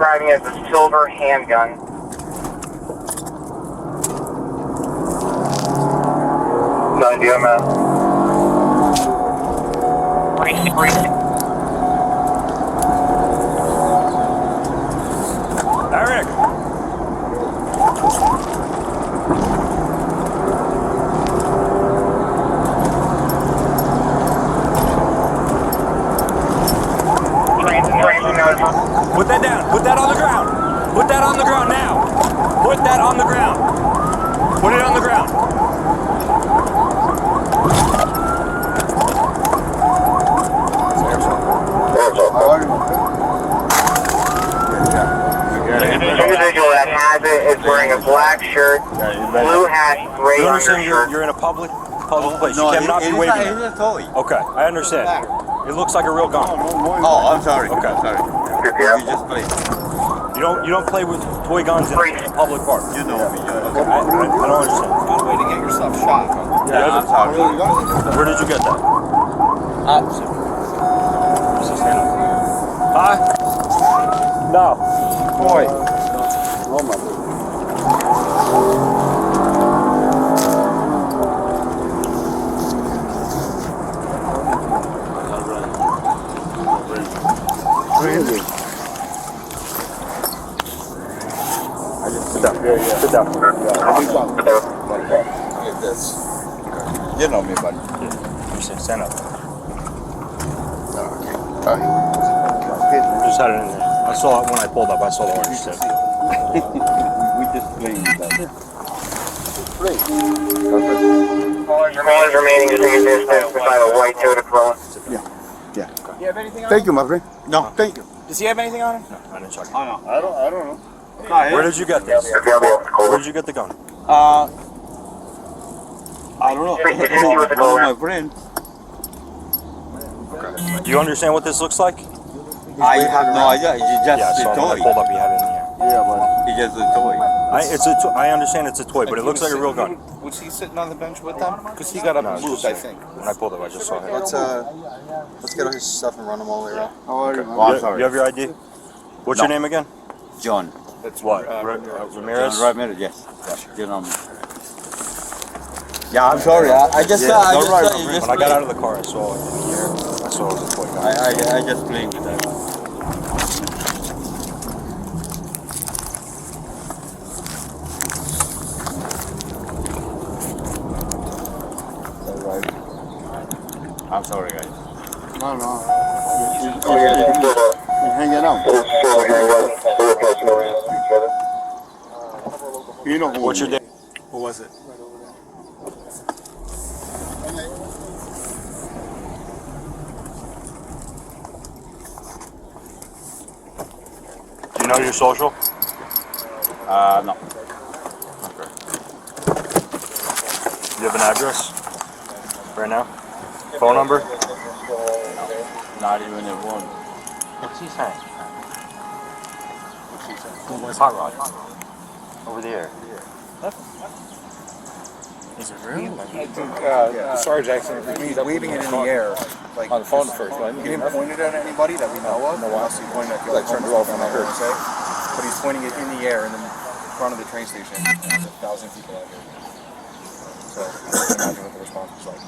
describing as a silver handgun. No idea, man. Eric! Put that down. Put that on the ground. Put that on the ground now. Put that on the ground. Put it on the ground. The individual that has it is wearing a black shirt, blue hat, gray You understand undershirt. you're in a public place. You cannot be waving it. It's a toy. Okay, I understand. It looks like a real gun. Oh, I'm sorry. Okay. Sorry. Yeah. You just play. You don't play with toy guns in public park. You know me. Okay. I don't understand. Good way to get yourself shot. Yeah, I'm sorry. Where did you get that? Huh? No. Boy. Sit down. Sit down. You know me, buddy. Stand up. Just had it in there. I saw it when I pulled up. I saw the orange tip. We just playing with that. Callers remaining to take a distance beside a white Toyota Corolla. Do you have anything on Thank you, my friend. No, thank you. Does he have anything on him? No, I didn't check it. I don't know. Where did you get this? Where did you get the gun? I don't know. One of my friends. Do you understand what this looks like? I have no idea. It's Yeah, I just saw a it when I toy. pulled up. You had it in here. It's just a toy. I understand it's a toy, but it looks like a real gun. Was he sitting on the bench with them? Because he got up No, and it's moved, just- I think. When I pulled up, I just saw him. Let's get all his stuff and run them all the way around. How are you? You, you have your ID? What's your name again? John. That's What? Ramirez? John Ramirez, yes. You know me. Yeah, I'm sorry. I just When I got playing. out of the car, I saw it in the air. I saw it was a toy gun. I just playing with that. I'm sorry, guys. No. You're hanging out. You know who What's your name? Who was it? Do you know your social? No. Okay. You have an address? Right now? Phone number? Not even a one. What's he saying? Hot rod. Over the air. Is it real? I think Sarge actually he's waving it in the air. Like on the phone first. He didn't point it at anybody that we know of. Unless he pointed at the turned it off when I heard him say. But he's pointing it in the air in the front of the train station. There's 1,000 people out here. So I can imagine what the response was like.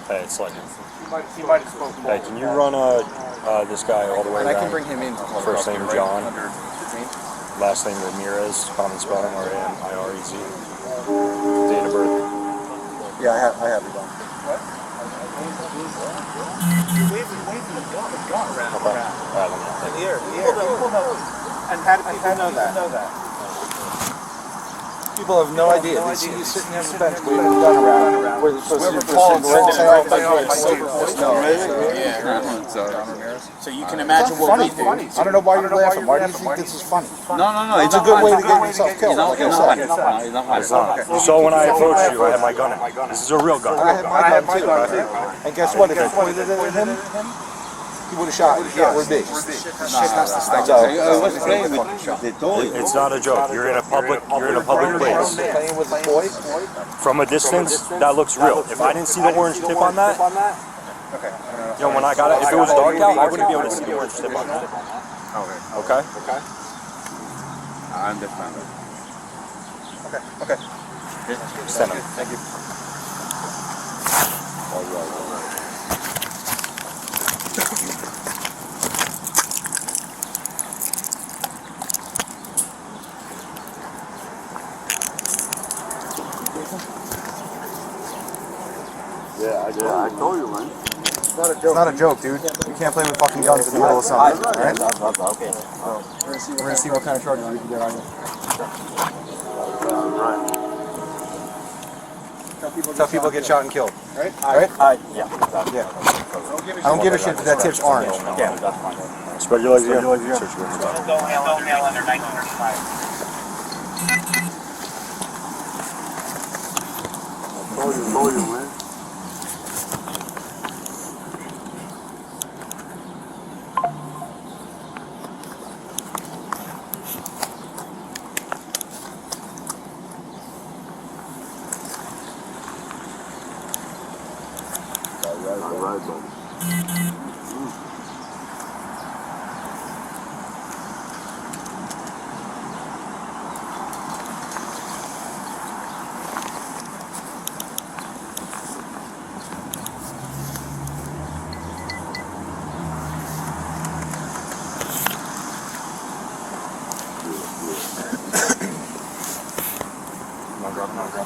Hey, it's like. He might have spoken. Hey, can you run this guy all the way And I around? can bring him in. First name John. Under the name. Last name Ramirez. Common spelling Ramirez. Date of birth. Yeah, I have it on. What? You're waving the gun around. Alright, let me. In the air. And how did people know that? People have no idea. They see you sitting there on the bench waving the gun around. Where they're supposed to So you can imagine what we do. I don't know why you're laughing. Why do you think this is funny? No. It's a good way to get yourself killed. Like I said. It's not. You saw when I approached you, I had my gun in. This is a real gun. I had my gun too. And guess what? If I pointed it at him, he would have shot. Yeah, or me. It's not a joke. You're in a public place. Playing with a toy. From a distance, that looks real. If I didn't see the orange tip on that, Okay. you know, when I got it, if it was dark out, I wouldn't be able to see the orange tip on that. Okay. Okay. I understand. Okay. Send him. Thank you. Yeah, I told you, man. It's not a joke, dude. You can't play with fucking guns in the middle of summer, alright? Okay. We're gonna see what kind of charges we can get on you. Tell people get shot and killed. Right? Yeah. Yeah. I don't give a shit if that tip's orange. Yeah. That's fine. Spread your legs here. Don't mail under 1935. Told you, man. All right, buddy.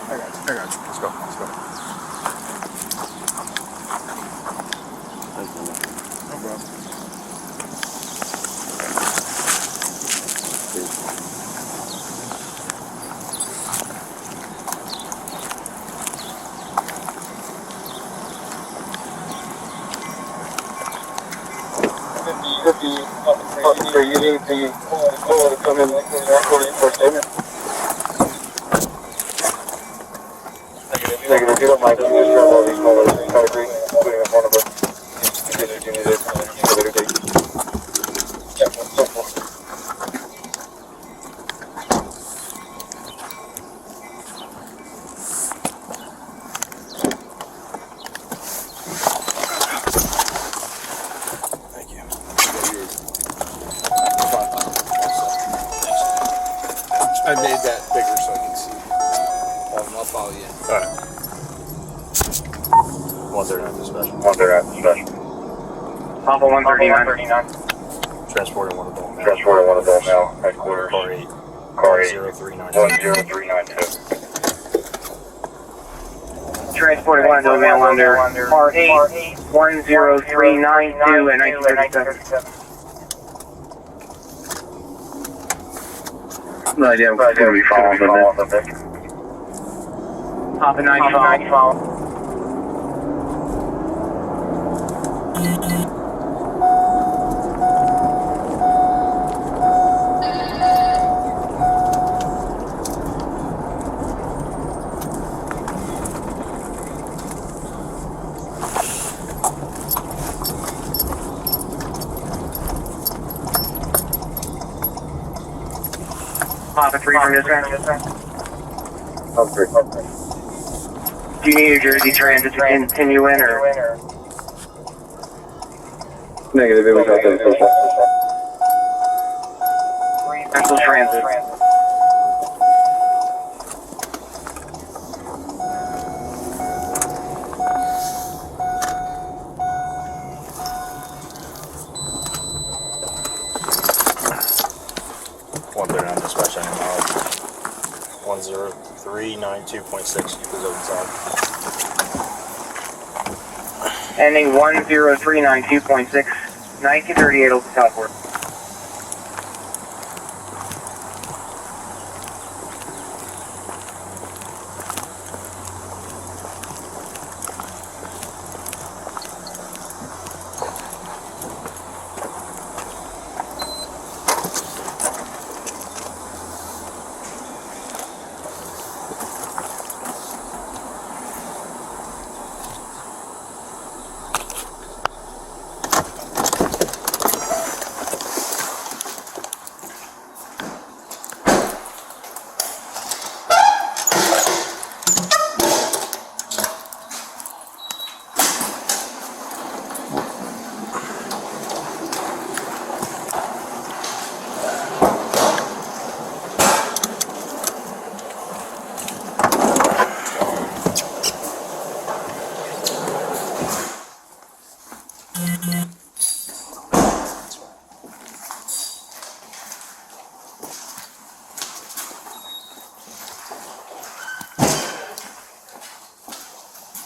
I got you. Let's go. No problem. Officer, you need the call to come in recording for statement. Negative. If you don't mind, can you just grab all these callers in category, including a phone number, in case you need it for a later date. Thank you. I made that bigger so I can see. I'll follow you. Alright. 139 dispatch. 139 dispatch. Papa 139. Transporting one adult male. Transporting one adult male, headquarters. Car 8. 10392. Transporting one adult male under car 8, 10392 and 1937. No idea what's going to be following from this. Papa 95. Papa 3 from dispatch. Do you need New Jersey Transit to continue in or? Negative, it was out there. Central Transit. Dispatch, I am 10392.6. Equals outside. Ending 10392.6, 1938 Open Southward.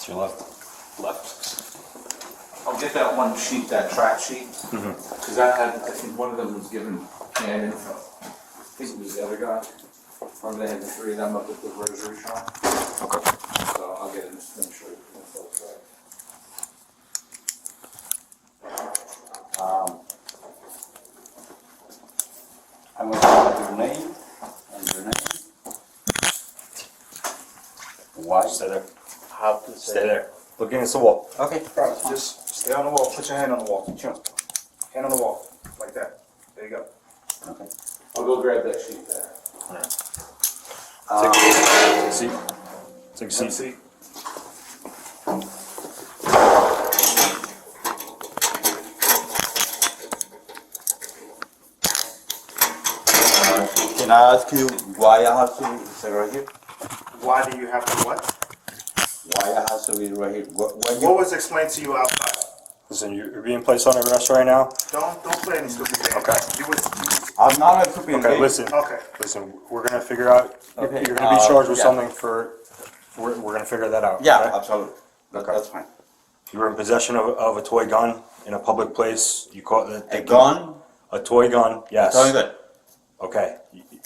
To your left. I'll get that one sheet, that track sheet. Because I think one of them was given canned info. I think it was the other guy. Remember they had the three of them up at the rosary shop? Okay. So I'll get it and make sure the info's right. I'm going to have your name and your name. Why? Stay there. How to Stay there. Look against the wall. Okay. Alright, just stay on the wall, put your hand on the wall, chill. Hand on the wall, like that. There you go. Okay. I'll go grab that sheet there. Take a seat. Take a seat. See? Can I ask you why I have to stay right here? Why do you have to what? Why I have to be right here? When What you, was explained to you outside? Listen, you're being placed under arrest right now. Don't play any stupid games. Okay. You was, I'm not a stupid Okay, kid. listen. okay. Listen, we're gonna figure out, Okay, you're gonna be charged with yeah. something we're gonna figure that out. Yeah, okay? absolutely. Okay. That's fine. You were in possession of a toy gun in a public place. You caught A gun? a toy gun, yes. Tell me that. Okay.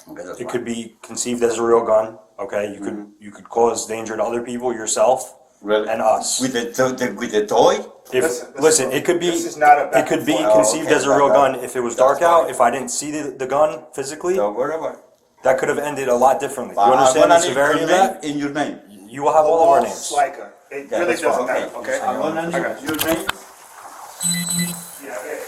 Okay, that's It fine. could be conceived as a real gun, okay? You could cause danger to other people, yourself, Really? and us. With the toy? Listen, it could be, This is not a it could be back and forth. conceived Okay, as a real back gun up. if it was That's dark out, fine. if I didn't see the gun physically, So whatever. that could have ended a lot differently. You I'm understand gonna the need severity your of that? name in your name. You will have all of our names. Sliker. It Yeah, really that's fine. doesn't matter, okay? I'm gonna need your name. Yeah, okay.